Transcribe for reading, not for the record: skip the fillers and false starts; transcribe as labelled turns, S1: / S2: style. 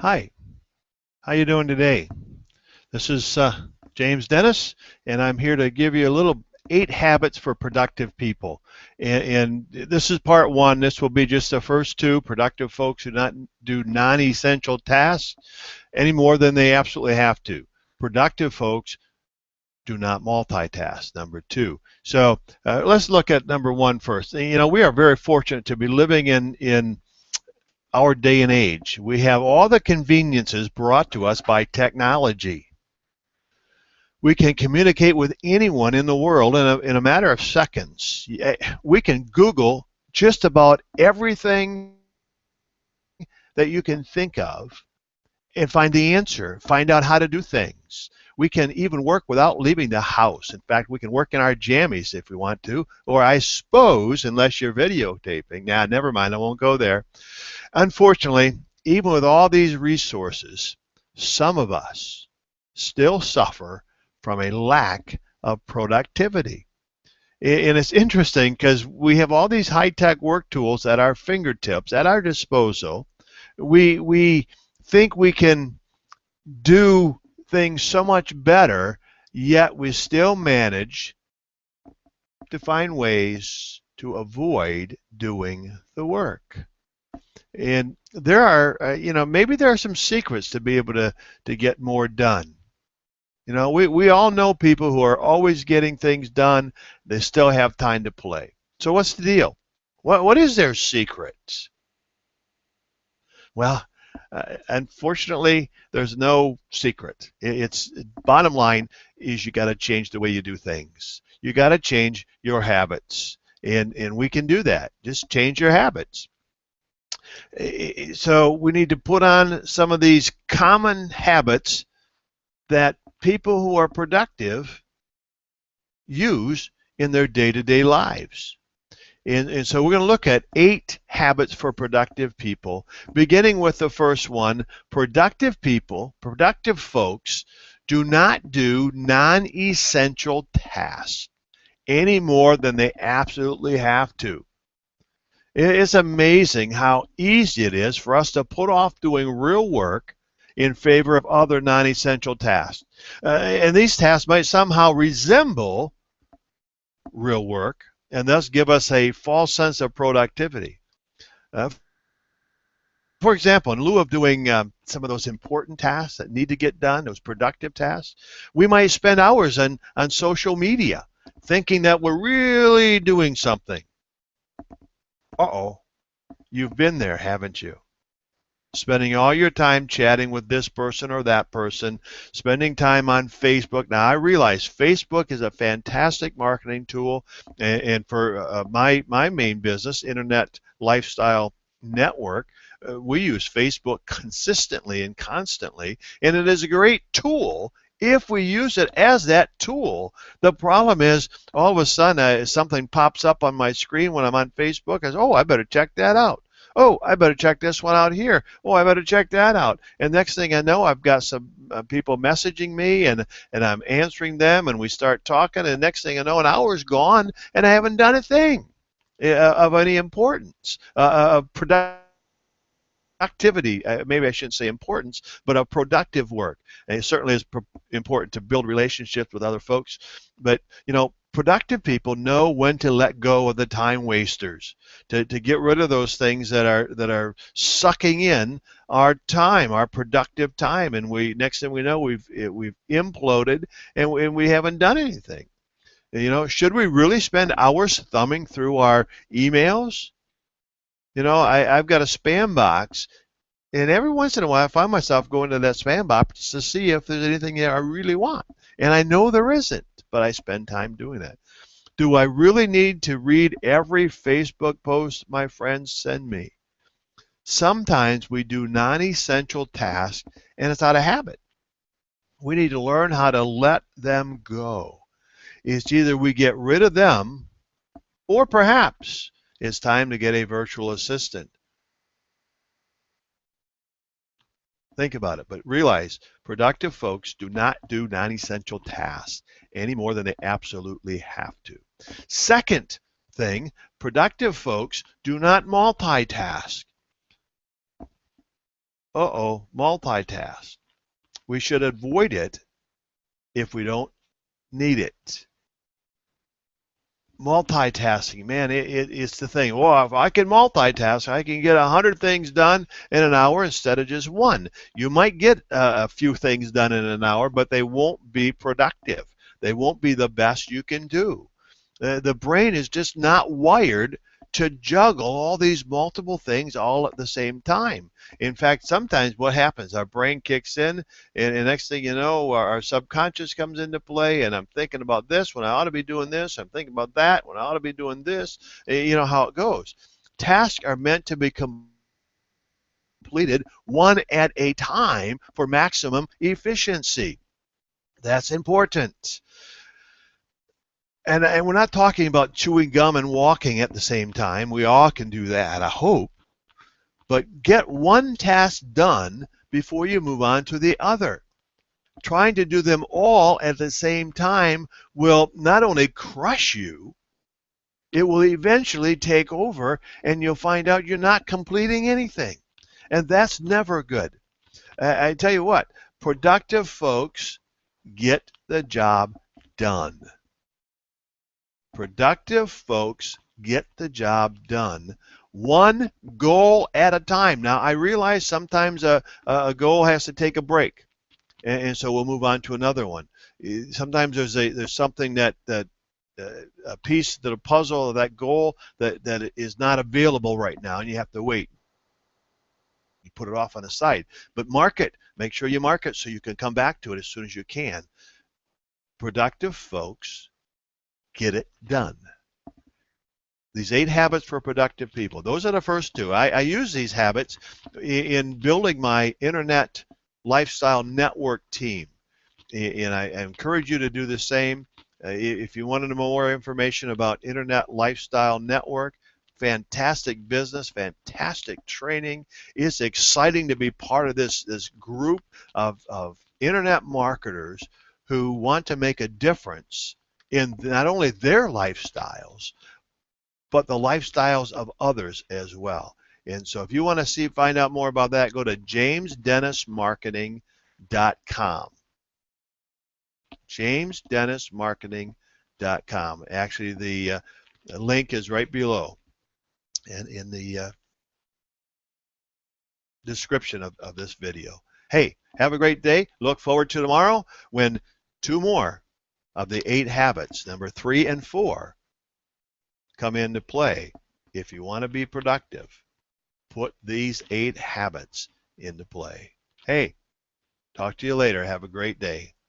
S1: Hi, how you doing today? This is James Dennis, and I'm here to give you a little 8 habits for productive people. And this is part one. This will be just the first two. Productive folks do not do non-essential tasks any more than they absolutely have to. Productive folks do not multitask. Number two. So let's look at number one first. We are very fortunate to be living in our day and age. We have all the conveniences brought to us by technology. We can communicate with anyone in the world in a matter of seconds. We can Google just about everything that you can think of and find the answer, find out how to do things. We can even work without leaving the house. In fact, we can work in our jammies if we want to, or I suppose, unless you're videotaping. Now, never mind, I won't go there. Unfortunately, even with all these resources, some of us still suffer from a lack of productivity. And it's interesting because we have all these high-tech work tools at our fingertips, at our disposal. We think we can do things so much better, yet we still manage to find ways to avoid doing the work. And there are, maybe there are some secrets to be able to get more done. We all know people who are always getting things done. They still have time to play. So what's the deal? What is their secret? Well, unfortunately, there's no secret. It's bottom line is you got to change the way you do things. You got to change your habits, and we can do that. Just change your habits. So we need to put on some of these common habits that people who are productive use in their day-to-day lives. And so we're going to look at 8 habits for productive people, beginning with the first one. Productive people, productive folks, do not do non-essential tasks any more than they absolutely have to. It's amazing how easy it is for us to put off doing real work in favor of other non-essential tasks. And these tasks might somehow resemble real work and thus give us a false sense of productivity. Uh, for example, in lieu of doing some of those important tasks that need to get done, those productive tasks, we might spend hours on social media thinking that we're really doing something. Uh-oh, you've been there, haven't you? Spending all your time chatting with this person or that person, spending time on Facebook. Now, I realize Facebook is a fantastic marketing tool, and for my main business, Internet Lifestyle Network, we use Facebook consistently and constantly, and it is a great tool if we use it as that tool. The problem is, all of a sudden, something pops up on my screen when I'm on Facebook. I say, oh, I better check that out. Oh, I better check this one out here. Oh, I better check that out. And next thing I know, I've got some people messaging me, and I'm answering them, and we start talking, and next thing I know, an hour's gone, and I haven't done a thing of any importance, of productivity. Maybe I shouldn't say importance, but of productive work. And it certainly is important to build relationships with other folks. But, productive people know when to let go of the time wasters, to get rid of those things that are sucking in our time, our productive time, and next thing we know, we've imploded, and we haven't done anything. Should we really spend hours thumbing through our emails? I've got a spam box, and every once in a while I find myself going to that spam box to see if there's anything there I really want. And I know there isn't, but I spend time doing that. Do I really need to read every Facebook post my friends send me? Sometimes we do non-essential tasks, and it's out of habit. We need to learn how to let them go. It's either we get rid of them, or perhaps it's time to get a virtual assistant. Think about it, but realize productive folks do not do non-essential tasks any more than they absolutely have to. Second thing, productive folks do not multitask. multitask. We should avoid it if we don't need it. Multitasking, man, it's the thing. Well, if I can multitask, I can get 100 things done in an hour instead of just one. You might get a few things done in an hour, but they won't be productive. They won't be the best you can do. The brain is just not wired to juggle all these multiple things all at the same time. In fact, sometimes what happens, our brain kicks in, and the next thing you know, our subconscious comes into play, and I'm thinking about this when I ought to be doing this. I'm thinking about that when I ought to be doing this. You know how it goes. Tasks are meant to be completed one at a time for maximum efficiency. That's important. And we're not talking about chewing gum and walking at the same time. We all can do that, I hope. But get one task done before you move on to the other. Trying to do them all at the same time will not only crush you, it will eventually take over, and you'll find out you're not completing anything. And that's never good. I tell you what, productive folks get the job done. Productive folks get the job done, one goal at a time. Now, I realize sometimes a goal has to take a break, and so we'll move on to another one. Sometimes there's something that a piece of the puzzle of that goal that is not available right now, and you have to wait. You put it off on the side, but mark it. Make sure you mark it so you can come back to it as soon as you can. Productive folks get it done. These 8 habits for productive people. Those are the first 2. I use these habits in building my internet lifestyle network team. And I encourage you to do the same. If you want to know more information about Internet Lifestyle Network, fantastic business, fantastic training. It's exciting to be part of this group of internet marketers who want to make a difference in not only their lifestyles, but the lifestyles of others as well. And so if you want to find out more about that, go to jamesdennismarketing.com. jamesdennismarketing.com. Actually, the link is right below and in the description of this video. Hey, have a great day. Look forward to tomorrow when 2 more of the 8 habits, number 3 and 4, come into play. If you want to be productive, put these 8 habits into play. Hey, talk to you later. Have a great day.